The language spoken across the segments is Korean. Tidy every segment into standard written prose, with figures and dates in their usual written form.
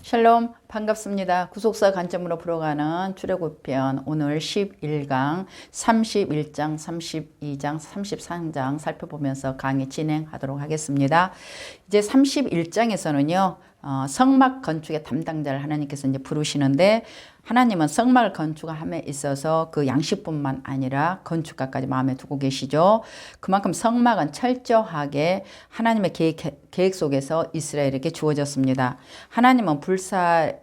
샬롬 반갑습니다. 구속사 관점으로 풀어가는 출애굽편 오늘 11강 31장 32장 33장 살펴보면서 강의 진행하도록 하겠습니다. 이제 31장에서는요 성막 건축의 담당자를 하나님께서 이제 부르시는데, 하나님은 성막을 건축함에 있어서 그 양식뿐만 아니라 건축가까지 마음에 두고 계시죠. 그만큼 성막은 철저하게 하나님의 계획 속에서 이스라엘에게 주어졌습니다. 하나님은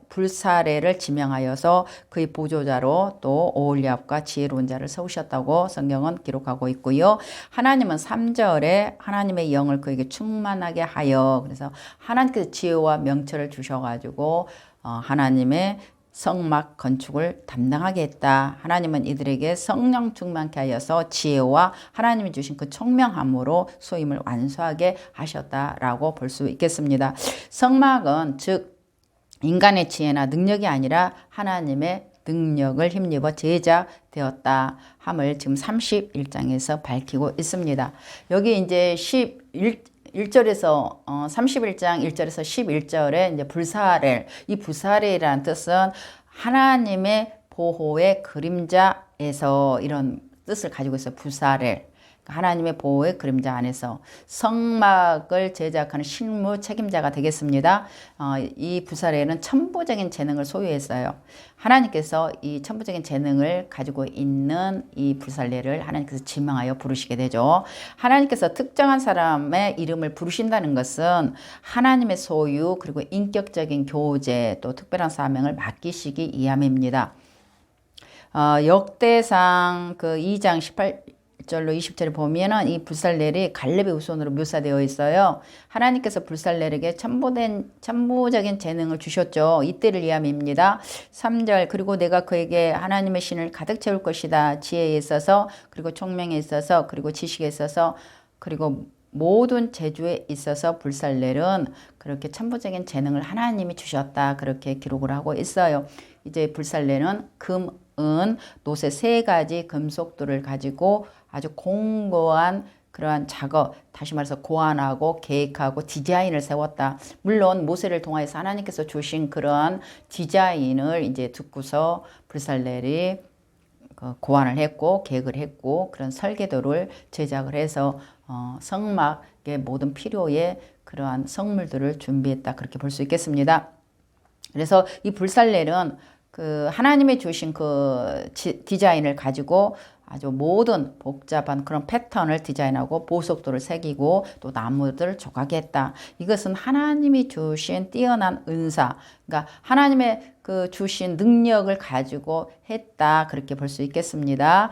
불사례를 지명하여서 그의 보조자로 또 오홀리압과 지혜로운 자를 세우셨다고 성경은 기록하고 있고요. 하나님은 3절에 하나님의 영을 그에게 충만하게 하여, 그래서 하나님께서 지혜와 명철을 주셔가지고 하나님의 성막 건축을 담당하게 했다. 하나님은 이들에게 성령 충만케 하여서 지혜와 하나님이 주신 그 총명함으로 소임을 완수하게 하셨다라고 볼 수 있겠습니다. 성막은 즉 인간의 지혜나 능력이 아니라 하나님의 능력을 힘입어 제작되었다 함을 지금 31장에서 밝히고 있습니다. 여기 이제 1절에서 31장 1절에서 11절에 이제 불사렐, 이 불사렐이라는 뜻은 하나님의 보호의 그림자에서 이런 뜻을 가지고 있어요. 불사렐. 하나님의 보호의 그림자 안에서 성막을 제작하는 실무 책임자가 되겠습니다. 이 부사렐은 천부적인 재능을 소유했어요. 하나님께서 이 천부적인 재능을 가지고 있는 이 부살렐을 하나님께서 지명하여 부르시게 되죠. 하나님께서 특정한 사람의 이름을 부르신다는 것은 하나님의 소유 그리고 인격적인 교제 또 특별한 사명을 맡기시기 위함입니다. 역대상 그 2장 18절로 20절에 보면은 이 불살렐이 갈렙의 후손으로 묘사되어 있어요. 하나님께서 불살렐에게 천부적인 재능을 주셨죠. 이때를 위함입니다. 3절, 그리고 내가 그에게 하나님의 신을 가득 채울 것이다. 지혜에 있어서, 그리고 총명에 있어서, 그리고 지식에 있어서, 그리고 모든 재주에 있어서 불살렐은 그렇게 천부적인 재능을 하나님이 주셨다. 그렇게 기록을 하고 있어요. 이제 불살렐은 금, 은, 노새 세 가지 금속들을 가지고 아주 공고한 그러한 작업, 다시 말해서 고안하고 계획하고 디자인을 세웠다. 물론 모세를 통해서 하나님께서 주신 그런 디자인을 이제 듣고서 불살렐이 고안을 했고 계획을 했고 그런 설계도를 제작을 해서 성막의 모든 필요의 그러한 성물들을 준비했다. 그렇게 볼 수 있겠습니다. 그래서 이 불살렐은 그 하나님이 주신 그 디자인을 가지고 아주 모든 복잡한 그런 패턴을 디자인하고 보석도를 새기고 또 나무들을 조각했다. 이것은 하나님이 주신 뛰어난 은사, 그러니까 하나님의 그 주신 능력을 가지고 했다. 그렇게 볼 수 있겠습니다.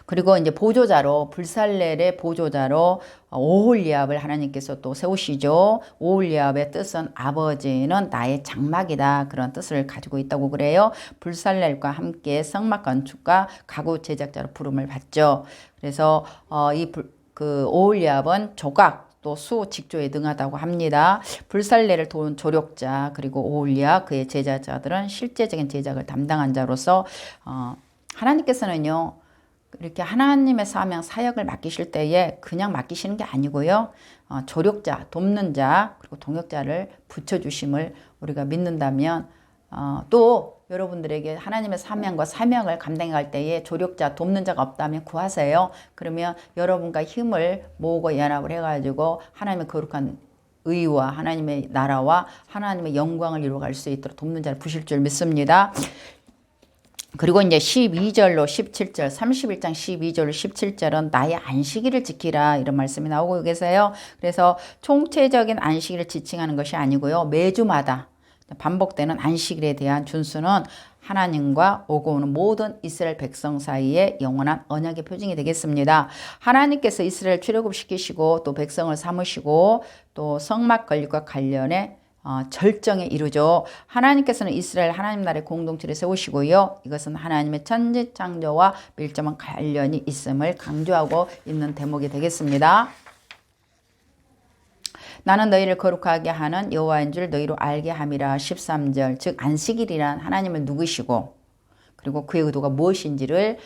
그리고 이제 보조자로 불살렐의 보조자로 오홀리압을 하나님께서 또 세우시죠. 오홀리압의 뜻은 아버지는 나의 장막이다. 그런 뜻을 가지고 있다고 그래요. 불살렐과 함께 성막 건축과 가구 제작자로 부름을 받죠. 그래서 그 오홀리압은 조각 또 수 직조에 능하다고 합니다. 불살렐을 도운 조력자 그리고 오홀리압 그의 제자들은 실제적인 제작을 담당한 자로서 하나님께서는요. 이렇게 하나님의 사명, 사역을 맡기실 때에 그냥 맡기시는 게 아니고요. 조력자, 돕는 자, 그리고 동역자를 붙여주심을 우리가 믿는다면 또 여러분들에게 하나님의 사명과 사명을 감당해 갈 때에 조력자, 돕는 자가 없다면 구하세요. 그러면 여러분과 힘을 모으고 연합을 해가지고 하나님의 거룩한 의와 하나님의 나라와 하나님의 영광을 이루어갈 수 있도록 돕는 자를 부실 줄 믿습니다. 그리고 이제 12절로 17절, 31장 12절로 17절은 나의 안식일을 지키라 이런 말씀이 나오고 계세요. 그래서 총체적인 안식일을 지칭하는 것이 아니고요. 매주마다 반복되는 안식일에 대한 준수는 하나님과 오고 오는 모든 이스라엘 백성 사이에 영원한 언약의 표징이 되겠습니다. 하나님께서 이스라엘 출애굽시키시고 또 백성을 삼으시고 또 성막 건립과 관련해 절정에 이르죠. 하나님께서는 이스라엘 하나님 나라의 공동체를 세우시고요. 이것은 하나님의 천지창조와 밀접한 관련이 있음을 강조하고 있는 대목이 되겠습니다. 나는 너희를 거룩하게 하는 여호와인 줄 너희로 알게 함이라. 13절, 즉 안식일이란 하나님을 누구시고 그리고 그의 의도가 무엇인지를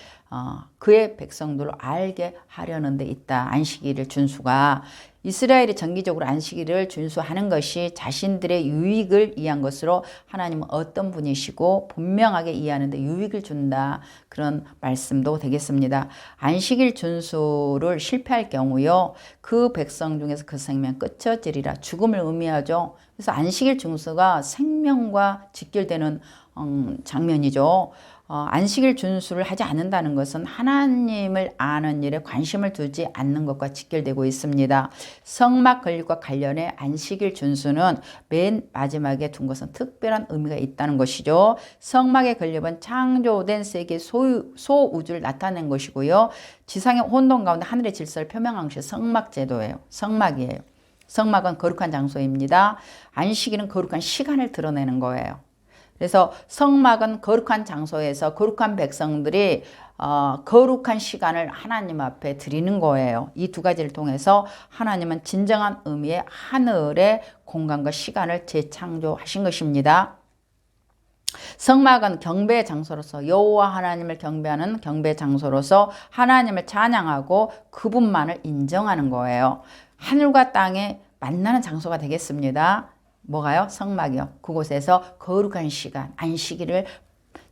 그의 백성들로 알게 하려는 데 있다. 안식일을 준수가. 이스라엘이 정기적으로 안식일을 준수하는 것이 자신들의 유익을 위한 것으로 하나님은 어떤 분이시고 분명하게 이해하는 데 유익을 준다. 그런 말씀도 되겠습니다. 안식일 준수를 실패할 경우요. 그 백성 중에서 그 생명 끝쳐지리라. 죽음을 의미하죠. 그래서 안식일 준수가 생명과 직결되는 장면이죠. 안식일 준수를 하지 않는다는 것은 하나님을 아는 일에 관심을 두지 않는 것과 직결되고 있습니다. 성막 건립과 관련해 안식일 준수는 맨 마지막에 둔 것은 특별한 의미가 있다는 것이죠. 성막의 건립은 창조된 세계 소우주를 나타낸 것이고요. 지상의 혼돈 가운데 하늘의 질서를 표명한 것이 성막 제도예요. 성막이에요. 성막은 거룩한 장소입니다. 안식일은 거룩한 시간을 드러내는 거예요. 그래서 성막은 거룩한 장소에서 거룩한 백성들이 거룩한 시간을 하나님 앞에 드리는 거예요. 이 두 가지를 통해서 하나님은 진정한 의미의 하늘의 공간과 시간을 재창조하신 것입니다. 성막은 경배의 장소로서 여호와 하나님을 경배하는 경배의 장소로서 하나님을 찬양하고 그분만을 인정하는 거예요. 하늘과 땅에 만나는 장소가 되겠습니다. 뭐가요? 성막이요. 그곳에서 거룩한 시간, 안식일을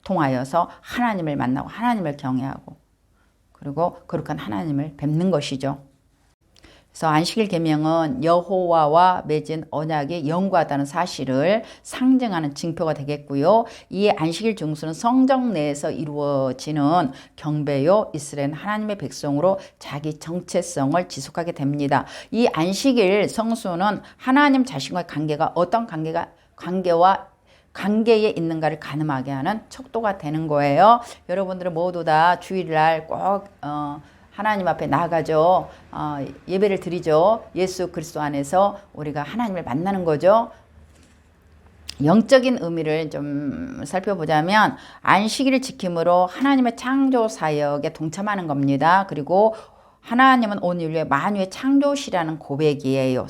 통하여서 하나님을 만나고 하나님을 경외하고 그리고 거룩한 하나님을 뵙는 것이죠. 그래서 안식일 계명은 여호와와 맺은 언약이 영구하다는 사실을 상징하는 징표가 되겠고요. 이 안식일 중수는 성정 내에서 이루어지는 경배요. 이스라엘은 하나님의 백성으로 자기 정체성을 지속하게 됩니다. 이 안식일 성수는 하나님 자신과의 관계가 어떤 관계에 있는가를 가늠하게 하는 척도가 되는 거예요. 여러분들은 모두 다 주일날 꼭 하나님 앞에 나가죠. 예배를 드리죠. 예수 그리스도 안에서 우리가 하나님을 만나는 거죠. 영적인 의미를 좀 살펴보자면 안식일을 지킴으로 하나님의 창조 사역에 동참하는 겁니다. 그리고 하나님은 온 인류의 만유의 창조시라는 고백이에요.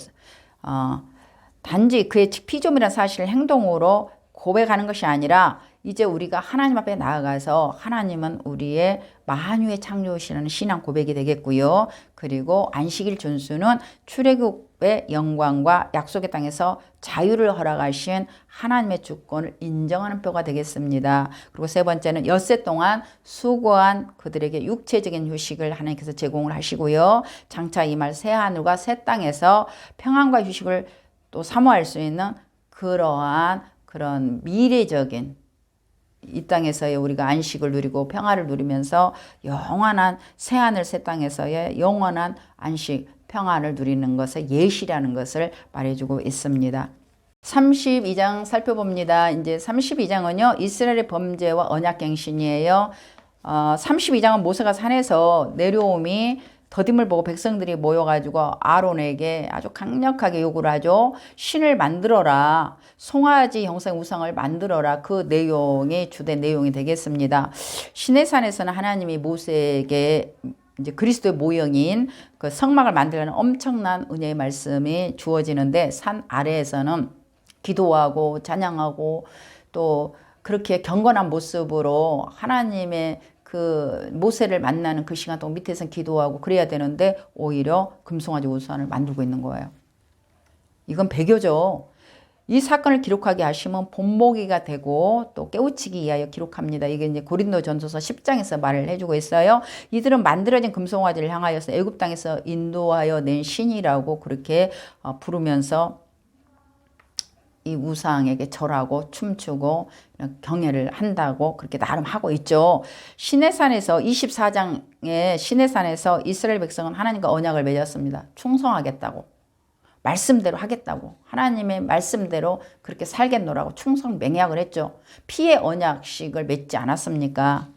단지 그의 피조물이라는 사실을 행동으로 고백하는 것이 아니라 이제 우리가 하나님 앞에 나아가서 하나님은 우리의 만유의 창조시라는 신앙 고백이 되겠고요. 그리고 안식일 준수는 출애굽의 영광과 약속의 땅에서 자유를 허락하신 하나님의 주권을 인정하는 표가 되겠습니다. 그리고 세 번째는 엿새 동안 수고한 그들에게 육체적인 휴식을 하나님께서 제공을 하시고요. 장차 임할 새 하늘과 새 땅에서 평안과 휴식을 또 사모할 수 있는 그런 미래적인 이 땅에서의 우리가 안식을 누리고 평화를 누리면서 영원한 새하늘 새 땅에서의 영원한 안식 평화를 누리는 것의 예시라는 것을 말해주고 있습니다. 32장 살펴봅니다. 이제 32장은요 이스라엘의 범죄와 언약갱신이에요. 32장은 모세가 산에서 내려옴이 더딤을 보고 백성들이 모여가지고 아론에게 아주 강력하게 요구를 하죠. 신을 만들어라. 송아지 형상의 우상을 만들어라. 그 내용이 주된 내용이 되겠습니다. 시내산에서는 하나님이 모세에게 이제 그리스도의 모형인 그 성막을 만들려는 엄청난 은혜의 말씀이 주어지는데 산 아래에서는 기도하고 찬양하고 또 그렇게 경건한 모습으로 하나님의 그 모세를 만나는 그 시간 동안 밑에서 기도하고 그래야 되는데 오히려 금송아지 우상을 만들고 있는 거예요. 이건 배교죠. 이 사건을 기록하게 하시면 본보기가 되고 또 깨우치기 위하여 기록합니다. 이게 이제 고린도전서서 10장에서 말을 해주고 있어요. 이들은 만들어진 금송아지를 향하여서 애굽 땅에서 인도하여 낸 신이라고 그렇게 부르면서 이 우상에게 절하고 춤추고 경애를 한다고 그렇게 나름 하고 있죠. 시내산에서 24장에 시내산에서 이스라엘 백성은 하나님과 언약을 맺었습니다. 충성하겠다고. 말씀대로 하겠다고. 하나님의 말씀대로 그렇게 살겠노라고 충성 맹약을 했죠. 피의 언약식을 맺지 않았습니까?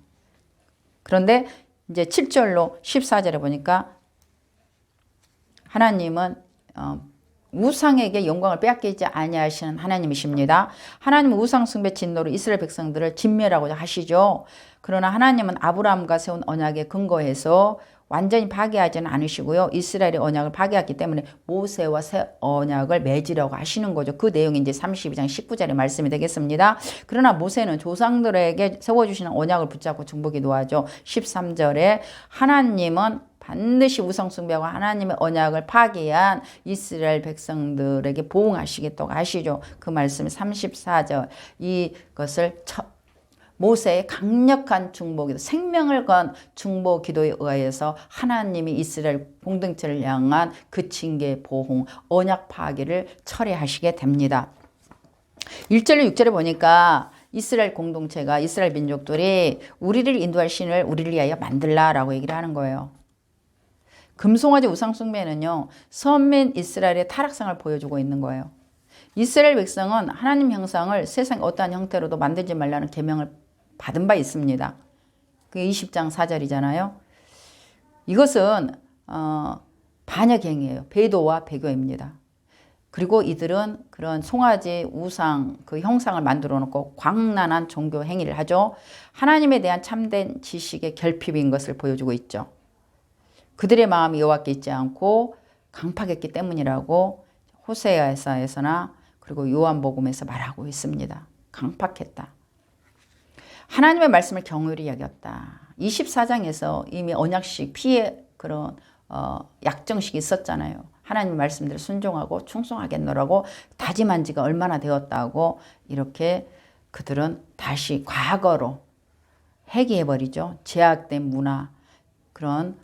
그런데 이제 7절로 14절에 보니까 하나님은 우상에게 영광을 빼앗기지 아니하시는 하나님이십니다. 하나님은 우상 숭배 진노로 이스라엘 백성들을 진멸하고자 하시죠. 그러나 하나님은 아브라함과 세운 언약에 근거해서 완전히 파괴하지는 않으시고요. 이스라엘의 언약을 파괴했기 때문에 모세와 새 언약을 맺으려고 하시는 거죠. 그 내용이 이제 32장 19절의 말씀이 되겠습니다. 그러나 모세는 조상들에게 세워주시는 언약을 붙잡고 중보기도하죠. 13절에 하나님은 반드시 우상숭배하고 하나님의 언약을 파괴한 이스라엘 백성들에게 보응하시겠다고 하시죠. 그 말씀이 34절. 이것을 모세의 강력한 중보기도, 생명을 건 중보기도에 의해서 하나님이 이스라엘 공동체를 향한 그 징계, 보홍, 언약 파괴를 철회하시게 됩니다. 1절로 6절에 보니까 이스라엘 공동체가, 이스라엘 민족들이 우리를 인도할 신을 우리를 위하여 만들라라고 얘기를 하는 거예요. 금송아지 우상숭배는요, 선민 이스라엘의 타락상을 보여주고 있는 거예요. 이스라엘 백성은 하나님 형상을 세상 어떠한 형태로도 만들지 말라는 계명을 받은 바 있습니다. 그게 20장 4절이잖아요. 이것은 반역행위예요. 배도와 배교입니다. 그리고 이들은 그런 송아지 우상 그 형상을 만들어 놓고 광란한 종교 행위를 하죠. 하나님에 대한 참된 지식의 결핍인 것을 보여주고 있죠. 그들의 마음이 여호와께 있지 않고 강팍했기 때문이라고 호세아서나 그리고 요한복음에서 말하고 있습니다. 강팍했다. 하나님의 말씀을 경홀히 여겼다. 24장에서 이미 언약식 피해 그런 약정식이 있었잖아요. 하나님의 말씀대로 순종하고 충성하겠노라고 다짐한 지가 얼마나 되었다고 이렇게 그들은 다시 과거로 회귀해버리죠. 제약된 문화 그런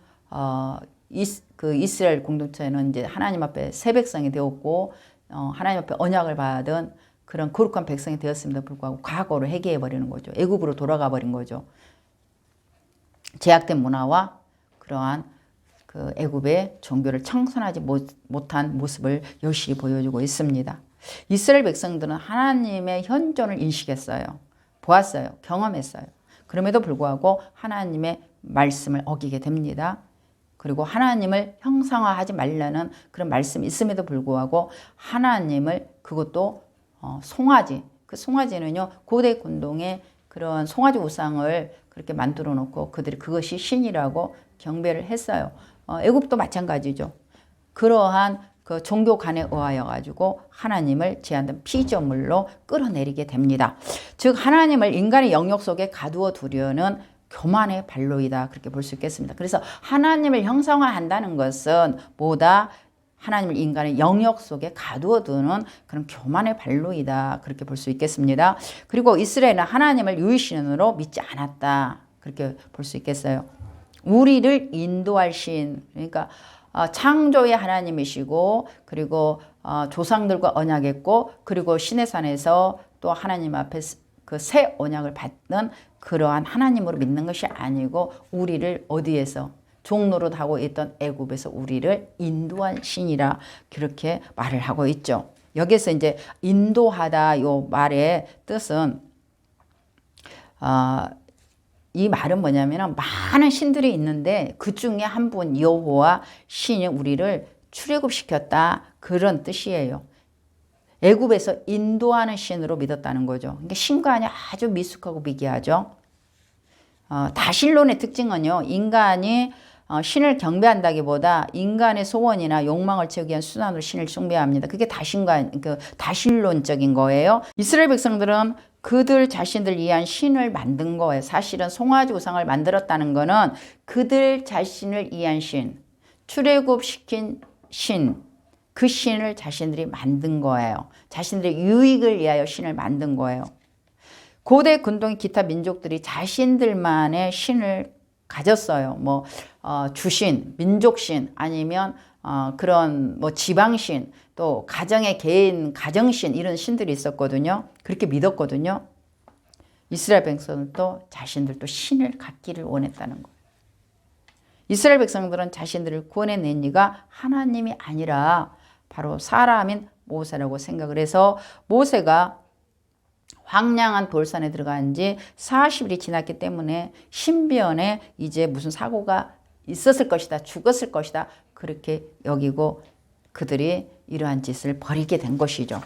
그 이스라엘 공동체는 이제 하나님 앞에 새 백성이 되었고 하나님 앞에 언약을 받은 그런 거룩한 백성이 되었음에도 불구하고 과거로 회개해버리는 거죠. 애굽으로 돌아가 버린 거죠. 제약된 문화와 그러한 그 애굽의 종교를 청산하지 못한 모습을 여실히 보여주고 있습니다. 이스라엘 백성들은 하나님의 현존을 인식했어요. 보았어요. 경험했어요. 그럼에도 불구하고 하나님의 말씀을 어기게 됩니다. 그리고 하나님을 형상화하지 말라는 그런 말씀이 있음에도 불구하고 하나님을 그것도 송아지, 그 송아지는요 고대 군동에 그런 송아지 우상을 그렇게 만들어 놓고 그들이 그것이 신이라고 경배를 했어요. 애굽도 마찬가지죠. 그러한 그 종교 간에 의하여 가지고 하나님을 제한된 피조물로 끌어내리게 됩니다. 즉 하나님을 인간의 영역 속에 가두어 두려는 교만의 발로이다 그렇게 볼 수 있겠습니다. 그래서 하나님을 형상화한다는 것은 뭐다? 하나님을 인간의 영역 속에 가두어 두는 그런 교만의 발로이다 그렇게 볼 수 있겠습니다. 그리고 이스라엘은 하나님을 유일신으로 믿지 않았다 그렇게 볼 수 있겠어요. 우리를 인도할 신, 그러니까 창조의 하나님이시고 그리고 조상들과 언약했고 그리고 시내산에서 또 하나님 앞에 그 새 언약을 받는 그러한 하나님으로 믿는 것이 아니고 우리를 어디에서 종노릇 하고 있던 애굽에서 우리를 인도한 신이라 그렇게 말을 하고 있죠. 여기서 이제 인도하다 요 말의 뜻은 이 말은 뭐냐면 많은 신들이 있는데 그 중에 한 분 여호와 신이 우리를 출애굽시켰다 그런 뜻이에요. 애굽에서 인도하는 신으로 믿었다는 거죠. 그러니까 신관이 아주 미숙하고 미개하죠. 다신론의 특징은요. 인간이 신을 경배한다기보다 인간의 소원이나 욕망을 채우기 위한 수단으로 신을 숭배합니다. 그게 다신론적인 거예요. 이스라엘 백성들은 그들 자신들 위한 신을 만든 거예요. 사실은 송아지 우상을 만들었다는 거는 그들 자신을 위한 신, 출애굽시킨 신, 그 신을 자신들이 만든 거예요. 자신들의 유익을 위하여 신을 만든 거예요. 고대 근동의 기타 민족들이 자신들만의 신을 가졌어요. 뭐 주신, 민족신 아니면 그런 뭐 지방신 또 가정의 개인 가정신 이런 신들이 있었거든요. 그렇게 믿었거든요. 이스라엘 백성들도 자신들도 신을 갖기를 원했다는 거예요. 이스라엘 백성들은 자신들을 구원해낸 이가 하나님이 아니라 바로 사람인 모세라고 생각을 해서 모세가 황량한 돌산에 들어간 지 40일이 지났기 때문에 신변에 이제 무슨 사고가 있었을 것이다. 죽었을 것이다. 그렇게 여기고 그들이 이러한 짓을 벌이게 된 것이죠.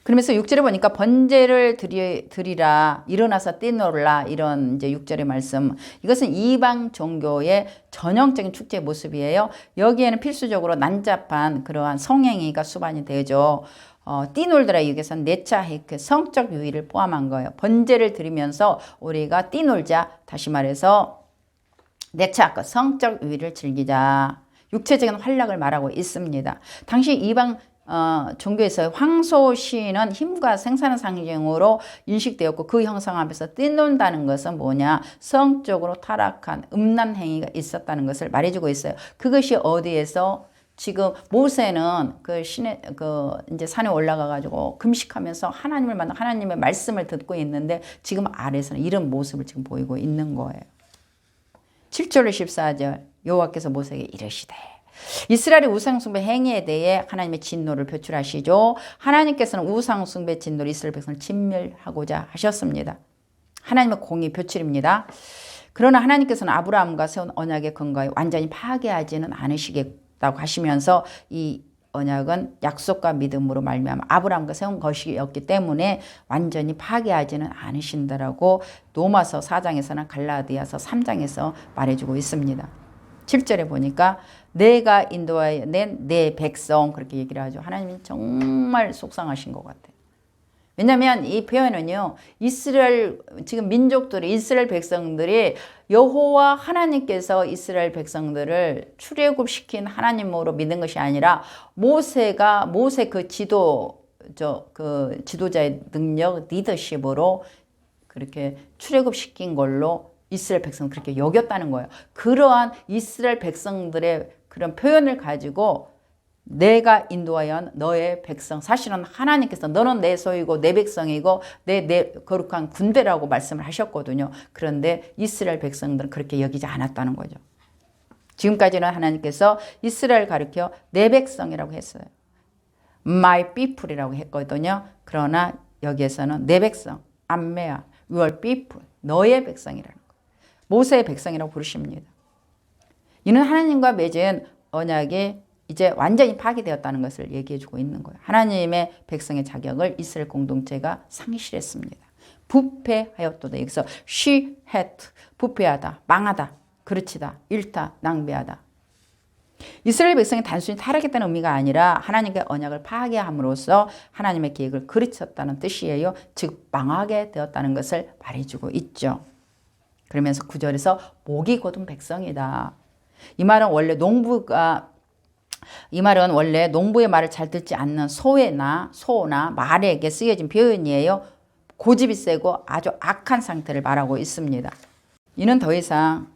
그러면서 6절에 보니까 번제를 드리라, 일어나서 뛰놀라, 이런 이제 6절의 말씀. 이것은 이방 종교의 전형적인 축제의 모습이에요. 여기에는 필수적으로 난잡한 그러한 성행위가 수반이 되죠. 뛰놀더라, 여기서는 내차 헤이크, 성적 유의를 포함한 거예요. 번제를 드리면서 우리가 뛰놀자, 다시 말해서 내차, 성적 유의를 즐기자. 육체적인 활락을 말하고 있습니다. 당시 이방 종교에서 황소신은 힘과 생산의 상징으로 인식되었고, 그 형상 앞에서 뛰논다는 것은 뭐냐? 성적으로 타락한 음란 행위가 있었다는 것을 말해주고 있어요. 그것이 어디에서? 지금 모세는 이제 산에 올라가가지고 금식하면서 하나님을 만나 하나님의 말씀을 듣고 있는데, 지금 아래서는 이런 모습을 지금 보이고 있는 거예요. 7절로 14절, 여호와께서 모세에게 이르시되, 이스라엘의 우상숭배 행위에 대해 하나님의 진노를 표출하시죠. 하나님께서는 우상숭배 진노로 이스라엘 백성을 진멸하고자 하셨습니다. 하나님의 공의 표출입니다. 그러나 하나님께서는 아브라함과 세운 언약의 근거에 완전히 파괴하지는 않으시겠다고 하시면서, 이 언약은 약속과 믿음으로 말미암아 아브라함과 세운 것이었기 때문에 완전히 파괴하지는 않으신다라고 로마서 4장에서나 갈라디아서 3장에서 말해주고 있습니다. 7절에 보니까 내가 인도하여 낸 내 백성, 그렇게 얘기를 하죠. 하나님이 정말 속상하신 것 같아요. 왜냐하면 이 표현은요, 지금 민족들이, 이스라엘 백성들이 여호와 하나님께서 이스라엘 백성들을 출애굽시킨 하나님으로 믿는 것이 아니라 모세 그 지도자의 능력, 리더십으로 그렇게 출애굽시킨 걸로 이스라엘 백성은 그렇게 여겼다는 거예요. 그러한 이스라엘 백성들의 그런 표현을 가지고 내가 인도하여 너의 백성, 사실은 하나님께서 너는 내 소유고 내 백성이고 내 거룩한 군대라고 말씀을 하셨거든요. 그런데 이스라엘 백성들은 그렇게 여기지 않았다는 거죠. 지금까지는 하나님께서 이스라엘 가리켜 내 백성이라고 했어요. My people이라고 했거든요. 그러나 여기에서는 내 백성, 암메아, your people, 너의 백성이라는 거예요. 모세의 백성이라고 부르십니다. 이는 하나님과 맺은 언약이 이제 완전히 파괴되었다는 것을 얘기해주고 있는 거예요. 하나님의 백성의 자격을 이스라엘 공동체가 상실했습니다. 부패하였도다. 여기서 she had, 부패하다, 망하다, 그르치다, 잃다, 낭비하다. 이스라엘 백성이 단순히 타락했다는 의미가 아니라 하나님의 언약을 파괴함으로써 하나님의 계획을 그르쳤다는 뜻이에요. 즉 망하게 되었다는 것을 말해주고 있죠. 그러면서 9절에서 목이 곧은 백성이다. 이 말은 원래 농부의 말을 잘 듣지 않는 소나 말에게 쓰여진 표현이에요. 고집이 세고 아주 악한 상태를 말하고 있습니다. 이는 더 이상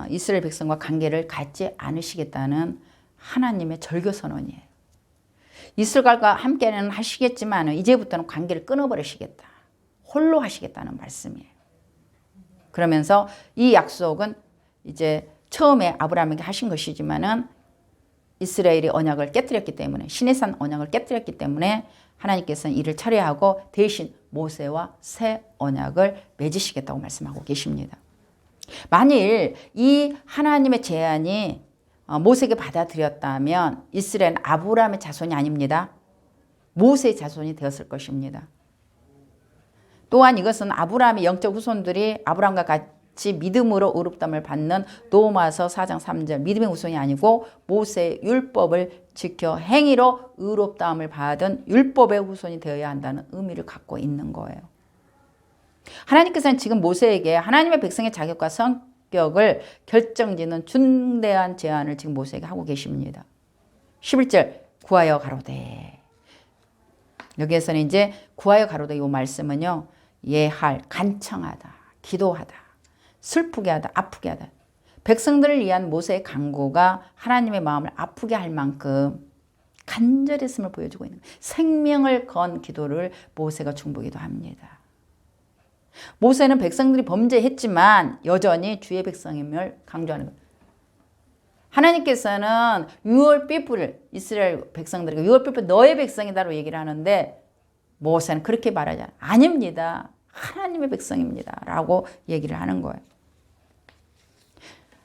이스라엘 백성과 관계를 갖지 않으시겠다는 하나님의 절교 선언이에요. 이스라엘과 함께는 하시겠지만 이제부터는 관계를 끊어버리시겠다. 홀로 하시겠다는 말씀이에요. 그러면서 이 약속은 이제 처음에 아브라함에게 하신 것이지만은 이스라엘이 언약을 깨뜨렸기 때문에, 시내산 언약을 깨뜨렸기 때문에 하나님께서는 이를 철회하고 대신 모세와 새 언약을 맺으시겠다고 말씀하고 계십니다. 만일 이 하나님의 제안이 모세에게 받아들였다면 이스라엘은 아브라함의 자손이 아닙니다. 모세의 자손이 되었을 것입니다. 또한 이것은 아브라함의 영적 후손들이 아브라함과 같이 믿음으로 의롭다함을 받는 로마서 4장 3절 믿음의 후손이 아니고 모세의 율법을 지켜 행위로 의롭다함을 받은 율법의 후손이 되어야 한다는 의미를 갖고 있는 거예요. 하나님께서는 지금 모세에게 하나님의 백성의 자격과 성격을 결정짓는 중대한 제안을 지금 모세에게 하고 계십니다. 11절 구하여 가로되, 여기에서는 이제 구하여 가로되 이 말씀은요, 예할, 간청하다, 기도하다, 슬프게 하다, 아프게 하다. 백성들을 위한 모세의 간구가 하나님의 마음을 아프게 할 만큼 간절했음을 보여주고 있는 거예요. 생명을 건 기도를 모세가 중보기도 합니다. 모세는 백성들이 범죄했지만 여전히 주의 백성임을 강조하는 거예요. 하나님께서는 your people, 이스라엘 백성들에게 your people, 너의 백성이다라고 얘기를 하는데 모세는 그렇게 말하지 않아요. 아닙니다. 하나님의 백성입니다. 라고 얘기를 하는 거예요.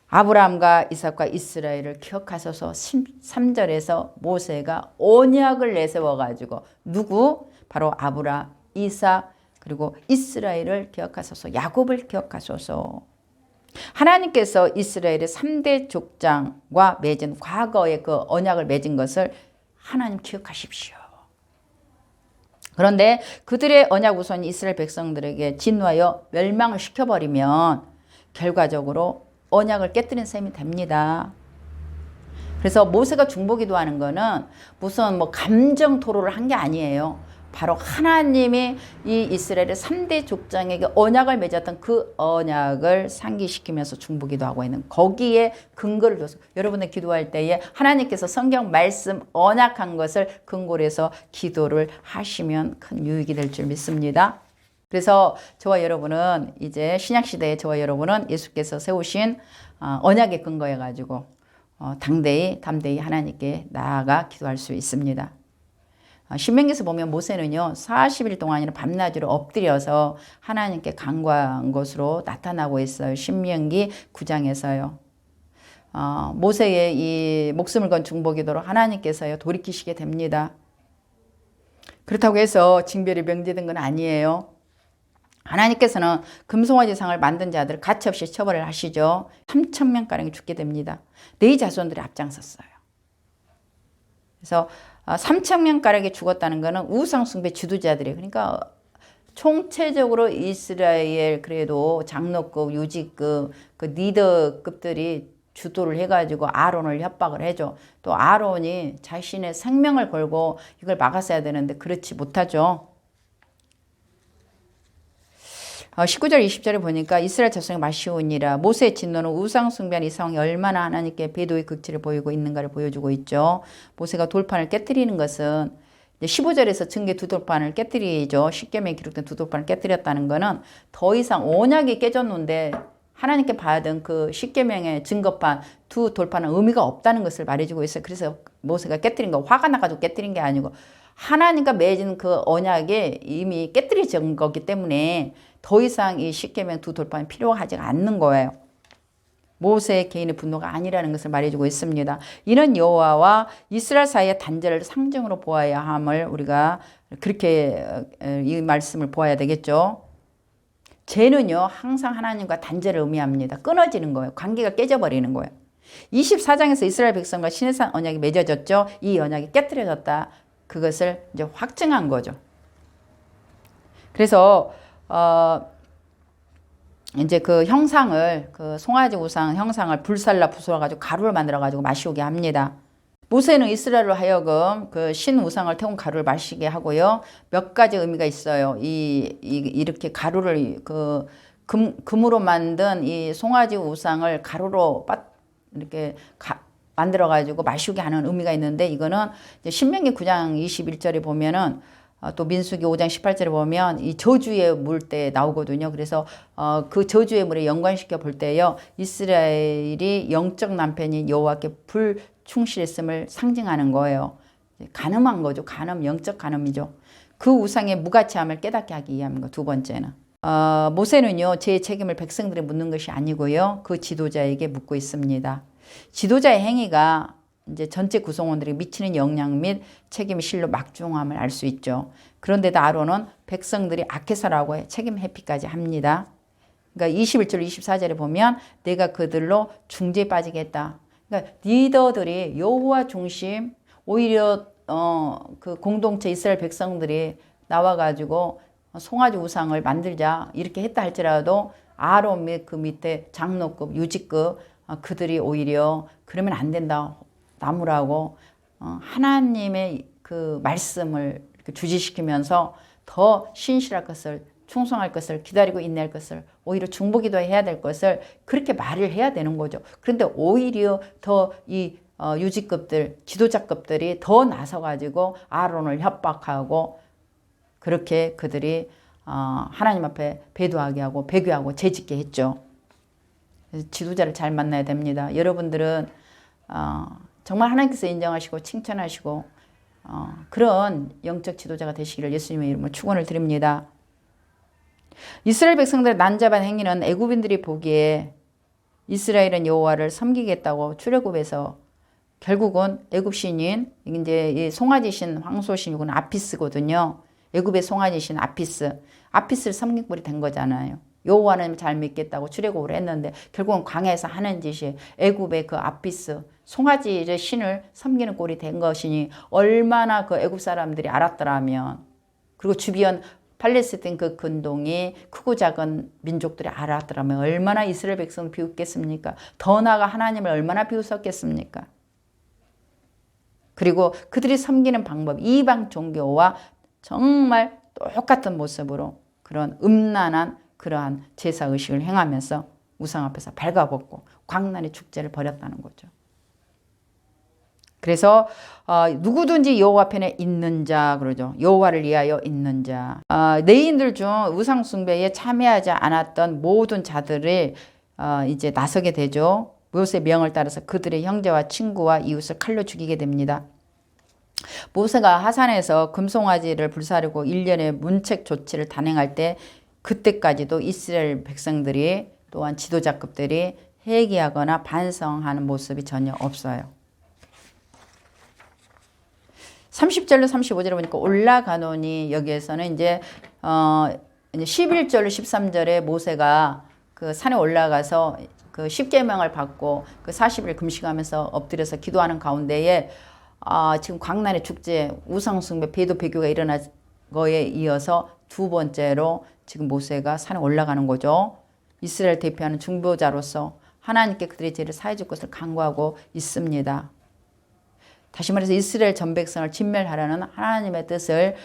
아브라함과 이삭과 이스라엘을 기억하소서 3절에서 모세가 언약을 내세워가지고 누구? 바로 아브라, 이삭, 그리고 이스라엘을 기억하소서. 야곱을 기억하소서. 하나님께서 이스라엘의 3대 족장과 맺은 과거의 그 언약을 맺은 것을 하나님 기억하십시오. 그런데 그들의 언약 우선이 이스라엘 백성들에게 진노하여 멸망을 시켜버리면 결과적으로 언약을 깨뜨린 셈이 됩니다. 그래서 모세가 중보기도하는 거는 무슨 뭐 감정 토로를 한 게 아니에요. 바로 하나님이 이 이스라엘의 3대 족장에게 언약을 맺었던 그 언약을 상기시키면서 중보기도하고 있는 거기에 근거를 둬서 여러분의 기도할 때에 하나님께서 성경 말씀 언약한 것을 근거로 해서 기도를 하시면 큰 유익이 될 줄 믿습니다. 그래서 저와 여러분은 이제 신약시대에 저와 여러분은 예수께서 세우신 언약에 근거해 가지고 담대히 하나님께 나아가 기도할 수 있습니다. 신명기에서 보면 모세는요 40일 동안이나 밤낮으로 엎드려서 하나님께 간구한 것으로 나타나고 있어요. 신명기 9장에서요. 모세의 이 목숨을 건 중보기도로 하나님께서요 돌이키시게 됩니다. 그렇다고 해서 징별이 명제된 건 아니에요. 하나님께서는 금송아지상을 만든 자들을 가차없이 처벌을 하시죠. 3,000명가량이 죽게 됩니다. 네 자손들이 앞장섰어요. 그래서 3,000명가량이 죽었다는 것은 우상숭배 지도자들이에요. 그러니까 총체적으로 이스라엘 그래도 장로급, 유지급, 그 리더급들이 주도를 해가지고 아론을 협박을 해줘. 또 아론이 자신의 생명을 걸고 이걸 막았어야 되는데 그렇지 못하죠. 19절 20절에 보니까 이스라엘 자손이 마시오니라. 모세의 진노는 우상 숭배한 이 상황이 얼마나 하나님께 배도의 극치를 보이고 있는가를 보여주고 있죠. 모세가 돌판을 깨뜨리는 것은 15절에서 증개 두 돌판을 깨뜨리죠. 십계명에 기록된 두 돌판을 깨뜨렸다는 것은 더 이상 언약이 깨졌는데 하나님께 받은 그 십계명의 증거판 두 돌판은 의미가 없다는 것을 말해주고 있어요. 그래서 모세가 깨뜨린 거 화가 나가지고 깨뜨린 게 아니고 하나님과 맺은 그 언약에 이미 깨뜨려진 거기 때문에 더 이상 이 십계명 두 돌판이 필요하지 않는 거예요. 모세의 개인의 분노가 아니라는 것을 말해주고 있습니다. 이는 여호와와 이스라엘 사이의 단절을 상징으로 보아야 함을 우리가 그렇게 이 말씀을 보아야 되겠죠. 죄는요 항상 하나님과 단절을 의미합니다. 끊어지는 거예요. 관계가 깨져버리는 거예요. 24장에서 이스라엘 백성과 시내산 언약이 맺어졌죠. 이 언약이 깨뜨려졌다. 그것을 이제 확증한 거죠. 그래서 이제 그 형상을 그 송아지 우상 형상을 불살라 부숴 가지고 가루를 만들어 가지고 마시오게 합니다. 모세는 이스라엘로 하여금 그 신 우상을 태운 가루를 마시게 하고요. 몇 가지 의미가 있어요. 이렇게 가루를 그 금으로 만든 이 송아지 우상을 가루로 이렇게 만들어 가지고 마시게 하는 의미가 있는데 이거는 이제 신명기 9장 21절에 보면은 또 민수기 5장 18절에 보면 이 저주의 물 때 나오거든요. 그래서 그 저주의 물에 연관시켜 볼 때요. 이스라엘이 영적 남편인 여호와께 불충실했음을 상징하는 거예요. 간음한 거죠. 간음, 영적 간음이죠. 그 우상의 무가치함을 깨닫게 하기 위함인 거. 두 번째는. 모세는요. 제 책임을 백성들이 묻는 것이 아니고요. 그 지도자에게 묻고 있습니다. 지도자의 행위가 이제 전체 구성원들에게 미치는 영향 및 책임의 실로 막중함을 알 수 있죠. 그런데도 아론은 백성들이 악해서라고 해 책임 회피까지 합니다. 그러니까 21절 24절에 보면 내가 그들로 중재에 빠지게 했다. 그러니까 리더들이 여호와 중심 오히려 그 공동체 이스라엘 백성들이 나와가지고 송아지 우상을 만들자 이렇게 했다 할지라도 아론 및 그 밑에 장로급 유지급 그들이 오히려 그러면 안 된다. 나무라고 하나님의 그 말씀을 주지시키면서 더 신실할 것을 충성할 것을 기다리고 인내할 것을 오히려 중보기도 해야 될 것을 그렇게 말을 해야 되는 거죠. 그런데 오히려 더 이 유지급들 지도자급들이 더 나서가지고 아론을 협박하고 그렇게 그들이 하나님 앞에 배도하게 하고 배교하고 재짓게 했죠. 그래서 지도자를 잘 만나야 됩니다. 여러분들은 정말 하나님께서 인정하시고 칭찬하시고 그런 영적 지도자가 되시기를 예수님의 이름으로 축원을 드립니다. 이스라엘 백성들의 난잡한 행위는 애굽인들이 보기에 이스라엘은 여호와를 섬기겠다고 출애굽에서 결국은 애굽 신인 이제 이 송아지 신 황소 신이군 아피스거든요. 애굽의 송아지신 아피스를 섬긴 꼴이 된 거잖아요. 여호와는 잘 믿겠다고 출애굽을 했는데 결국은 광야에서 하는 짓이 애굽의 그 아피스 송아지의 신을 섬기는 꼴이 된 것이니 얼마나 그 애굽 사람들이 알았더라면, 그리고 주변 팔레스틴 그 근동이 크고 작은 민족들이 알았더라면 얼마나 이스라엘 백성을 비웃겠습니까? 더 나아가 하나님을 얼마나 비웃었겠습니까? 그리고 그들이 섬기는 방법, 이방 종교와 정말 똑같은 모습으로 그런 음란한 그러한 제사의식을 행하면서 우상 앞에서 발가벗고 광란의 축제를 벌였다는 거죠. 그래서 누구든지 여호와 편에 있는 자 그러죠. 여호와를 위하여 있는 자. 내인들 중 우상 숭배에 참여하지 않았던 모든 자들을 이제 나서게 되죠. 모세의 명을 따라서 그들의 형제와 친구와 이웃을 칼로 죽이게 됩니다. 모세가 하산에서 금송아지를 불사르고 1년의 문책 조치를 단행할 때 그때까지도 이스라엘 백성들이 또한 지도자급들이 회개하거나 반성하는 모습이 전혀 없어요. 30절로 35절에 보니까 올라가노니 여기에서는 이제 11절로 13절에 모세가 그 산에 올라가서 그 10계명을 받고 그 40일 금식하면서 엎드려서 기도하는 가운데에 지금 광란의 축제, 우상숭배, 배도 배교가 일어난 거에 이어서 두 번째로 지금 모세가 산에 올라가는 거죠. 이스라엘 대표하는 중보자로서 하나님께 그들의 죄를 사해 줄 것을 간구하고 있습니다. 다시 말해서 이스라엘 전 백성을 진멸하려는 하나님의 뜻을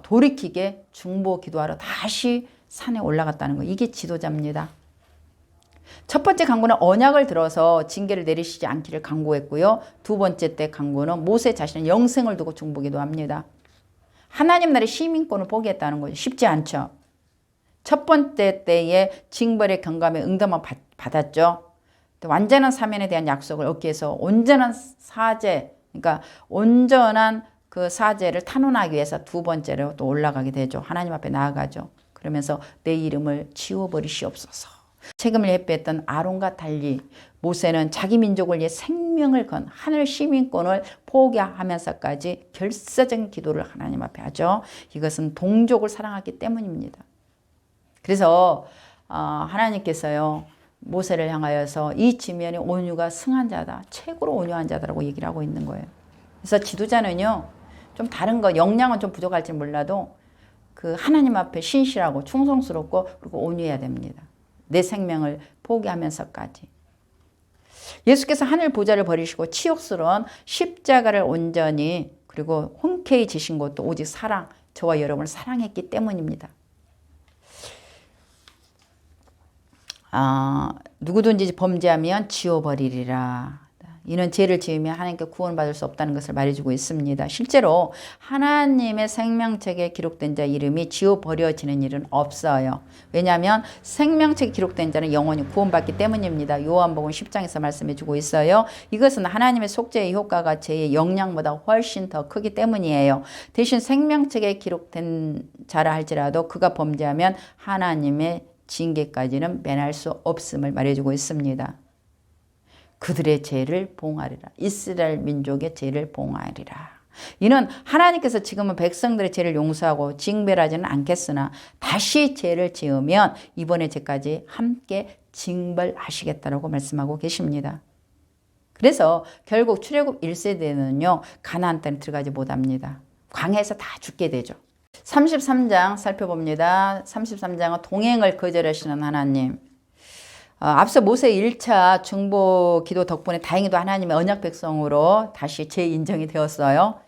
돌이키게 중보 기도하러 다시 산에 올라갔다는 거. 이게 지도자입니다. 첫 번째 간구는 언약을 들어서 징계를 내리시지 않기를 간구했고요. 두 번째 때 간구는 모세 자신의 영생을 두고 중보기도 합니다. 하나님 나라의 시민권을 포기했다는 거죠. 쉽지 않죠. 첫 번째 때에 징벌의 경감에 응답만 받았죠. 완전한 사면에 대한 약속을 얻기 위해서 온전한 사죄, 그러니까 온전한 그 사죄를 탄원하기 위해서 두 번째로 또 올라가게 되죠. 하나님 앞에 나아가죠. 그러면서 내 이름을 지워버리시옵소서. 책임을 회피했던 아론과 달리 모세는 자기 민족을 위해 생명을 건 하늘 시민권을 포기하면서까지 결사적인 기도를 하나님 앞에 하죠. 이것은 동족을 사랑하기 때문입니다. 그래서 하나님께서요 모세를 향하여서 이 지면에 온유가 승한 자다, 최고로 온유한 자다라고 얘기를 하고 있는 거예요. 그래서 지도자는요 좀 다른 거 역량은 좀 부족할지 몰라도 그 하나님 앞에 신실하고 충성스럽고 그리고 온유해야 됩니다. 내 생명을 포기하면서까지. 예수께서 하늘 보좌를 버리시고 치욕스러운 십자가를 온전히 그리고 흔쾌히 지신 것도 오직 사랑, 저와 여러분을 사랑했기 때문입니다. 누구든지 범죄하면 지워버리리라. 이는 죄를 지으면 하나님께 구원받을 수 없다는 것을 말해주고 있습니다. 실제로 하나님의 생명책에 기록된 자 이름이 지워버려지는 일은 없어요. 왜냐하면 생명책에 기록된 자는 영원히 구원받기 때문입니다. 요한복음 10장에서 말씀해주고 있어요. 이것은 하나님의 속죄의 효과가 죄의 영향보다 훨씬 더 크기 때문이에요. 대신 생명책에 기록된 자라 할지라도 그가 범죄하면 하나님의 징계까지는 면할 수 없음을 말해주고 있습니다. 그들의 죄를 봉하리라. 이스라엘 민족의 죄를 봉하리라. 이는 하나님께서 지금은 백성들의 죄를 용서하고 징벌하지는 않겠으나 다시 죄를 지으면 이번의 죄까지 함께 징벌하시겠다라고 말씀하고 계십니다. 그래서 결국 출애굽 1세대는요. 가나안 땅에 들어가지 못합니다. 광야에서 다 죽게 되죠. 33장 살펴봅니다. 33장은 동행을 거절하시는 하나님. 앞서 모세 1차 중보 기도 덕분에 다행히도 하나님의 언약 백성으로 다시 재인정이 되었어요.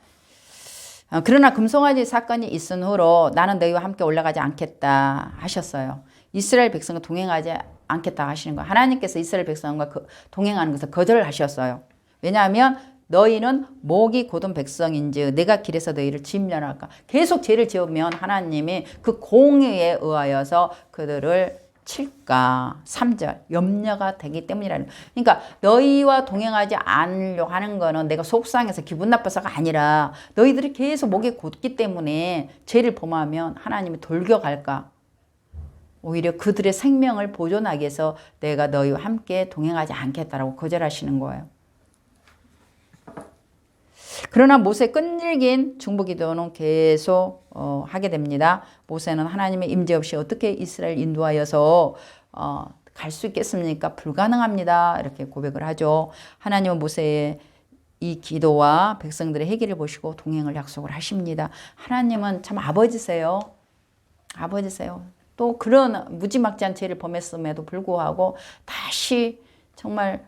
그러나 금송아지 사건이 있은 후로 나는 너희와 함께 올라가지 않겠다 하셨어요. 이스라엘 백성과 동행하지 않겠다 하시는 거예요. 하나님께서 이스라엘 백성과 동행하는 것을 거절하셨어요. 왜냐하면 너희는 목이 곧은 백성인지 내가 길에서 너희를 진멸할까. 계속 죄를 지으면 하나님이 그 공의에 의하여서 그들을 칠까. 3절 염려가 되기 때문이라는. 그러니까 너희와 동행하지 않으려고 하는 거는 내가 속상해서 기분 나빠서가 아니라 너희들이 계속 목에 곧기 때문에 죄를 범하면 하나님이 돌격할까. 오히려 그들의 생명을 보존하기 위해서 내가 너희와 함께 동행하지 않겠다라고 거절하시는 거예요. 그러나 모세 끈질긴 중보기도는 계속 하게 됩니다. 모세는 하나님의 임재 없이 어떻게 이스라엘 인도하여서 갈 수 있겠습니까? 불가능합니다. 이렇게 고백을 하죠. 하나님은 모세의 이 기도와 백성들의 회개를 보시고 동행을 약속을 하십니다. 하나님은 참 아버지세요. 아버지세요. 또 그런 무지막지한 죄를 범했음에도 불구하고 다시 정말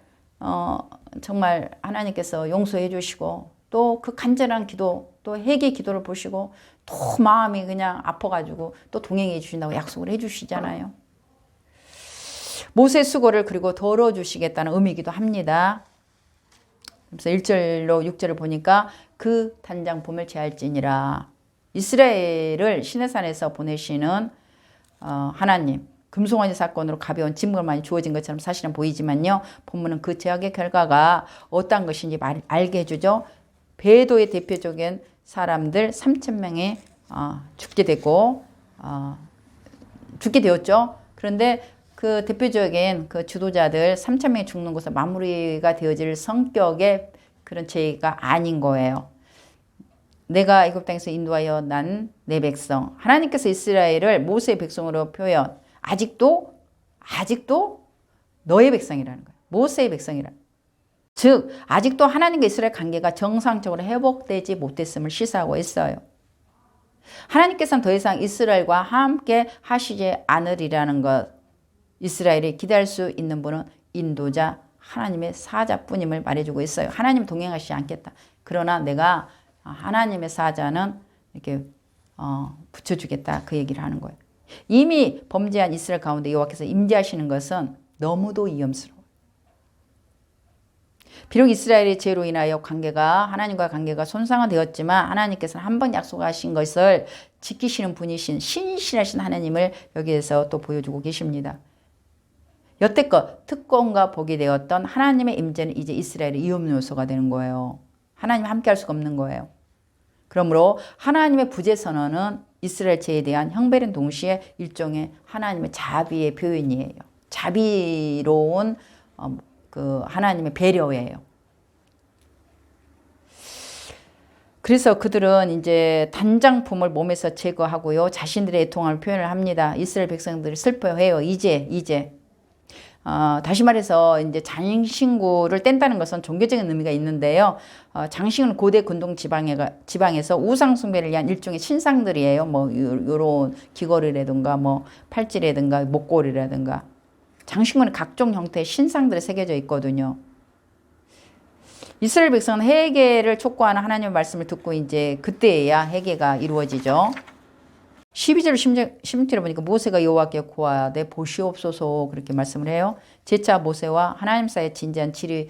하나님께서 용서해 주시고 또 그 간절한 기도 또 회개 기도를 보시고 또 마음이 그냥 아파가지고 또 동행해 주신다고 약속을 해 주시잖아요. 모세 수고를 그리고 덜어주시겠다는 의미이기도 합니다. 그래서 1절로 6절을 보니까 그 단장 봄을 제할지니라. 이스라엘을 시내산에서 보내시는 하나님, 금송아지 사건으로 가벼운 짐을 많이 주어진 것처럼 사실은 보이지만요. 본문은 그 제약의 결과가 어떤 것인지 알게 해주죠. 배도의 대표적인 사람들 3,000명이 죽게 되고 죽게 되었죠. 그런데 그 대표적인 그 주도자들 3,000명이 죽는 것은 마무리가 되어질 성격의 그런 죄가 아닌 거예요. 내가 애굽 땅에서 인도하여 난 내 백성. 하나님께서 이스라엘을 모세의 백성으로 표현. 아직도 너의 백성이라는 거예요. 모세의 백성이라는 거예요. 즉 아직도 하나님과 이스라엘 관계가 정상적으로 회복되지 못했음을 시사하고 있어요. 하나님께서는 더 이상 이스라엘과 함께 하시지 않으리라는 것. 이스라엘이 기대할 수 있는 분은 인도자 하나님의 사자뿐임을 말해주고 있어요. 하나님 동행하시지 않겠다. 그러나 내가 하나님의 사자는 이렇게 붙여주겠다. 그 얘기를 하는 거예요. 이미 범죄한 이스라엘 가운데 여호와께서 임재하시는 것은 너무도 위험스러워요. 비록 이스라엘의 죄로 인하여 하나님과 관계가 손상은 되었지만 하나님께서는 한 번 약속하신 것을 지키시는 분이신 신실하신 하나님을 여기에서 또 보여주고 계십니다. 여태껏 특권과 복이 되었던 하나님의 임재는 이제 이스라엘의 위험 요소가 되는 거예요. 하나님 함께 할 수가 없는 거예요. 그러므로 하나님의 부재 선언은 이스라엘 죄에 대한 형벌인 동시에 일종의 하나님의 자비의 표현이에요. 자비로운 그 하나님의 배려예요. 그래서 그들은 이제 단장품을 몸에서 제거하고요. 자신들의 애통함을 표현을 합니다. 이스라엘 백성들이 슬퍼해요. 이제. 다시 말해서 이제 장신구를 뗀다는 것은 종교적인 의미가 있는데요. 장신구는 고대 근동 지방에서 우상 숭배를 위한 일종의 신상들이에요. 뭐 요런 귀걸이라든가 뭐 팔찌라든가 목걸이라든가. 장신구는 각종 형태의 신상들이 새겨져 있거든요. 이스라엘 백성은 회개를 촉구하는 하나님의 말씀을 듣고 이제 그때야 회개가 이루어지죠. 12절 16절에 보니까 모세가 여호와께 구하되 보시옵소서 그렇게 말씀을 해요. 재차 모세와 하나님 사이에 진지한 질의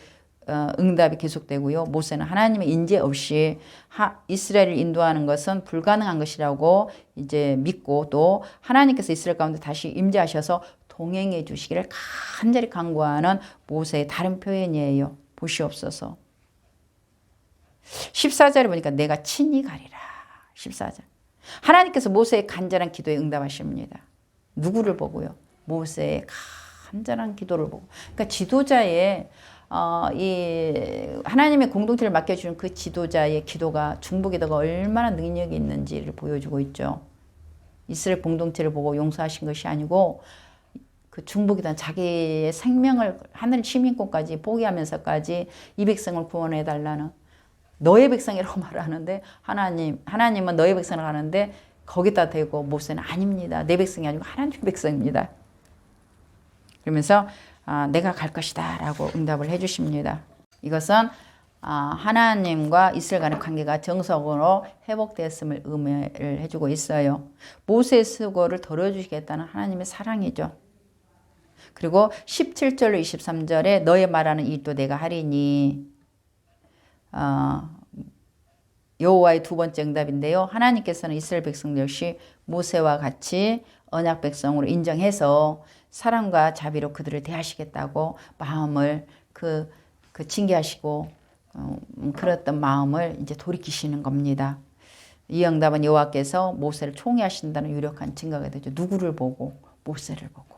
응답이 계속되고요. 모세는 하나님의 인재 없이 이스라엘을 인도하는 것은 불가능한 것이라고 이제 믿고 또 하나님께서 이스라엘 가운데 다시 임재하셔서 동행해 주시기를 간절히 간구하는 모세의 다른 표현이에요. 보시옵소서. 14절에 보니까 내가 친히 가리라. 14절. 하나님께서 모세의 간절한 기도에 응답하십니다. 누구를 보고요? 모세의 간절한 기도를 보고. 그러니까 지도자의 이 하나님의 공동체를 맡겨주는 그 지도자의 기도가 중보기도가 얼마나 능력이 있는지를 보여주고 있죠. 이스라엘 공동체를 보고 용서하신 것이 아니고 그 중보기도는 자기의 생명을 하늘 시민권까지 포기하면서까지 이 백성을 구원해달라는 너의 백성이라고 말하는데 하나님은 너의 백성이라고 하는데 거기다 대고 모세는 아닙니다. 내 백성이 아니고 하나님의 백성입니다. 그러면서 내가 갈 것이다 라고 응답을 해 주십니다. 이것은 하나님과 이스라엘 간의 관계가 정석으로 회복되었음을 의미를 해주고 있어요. 모세의 수고를 덜어주시겠다는 하나님의 사랑이죠. 그리고 17절로 23절에 너의 말하는 일도 내가 하리니 여호와의 두 번째 응답인데요. 하나님께서는 이스라엘 백성들 역시 모세와 같이 언약 백성으로 인정해서 사랑과 자비로 그들을 대하시겠다고 마음을 징계하시고 그랬던 마음을 이제 돌이키시는 겁니다. 이 응답은 여호와께서 모세를 총애하신다는 유력한 증거가 되죠. 누구를 보고? 모세를 보고.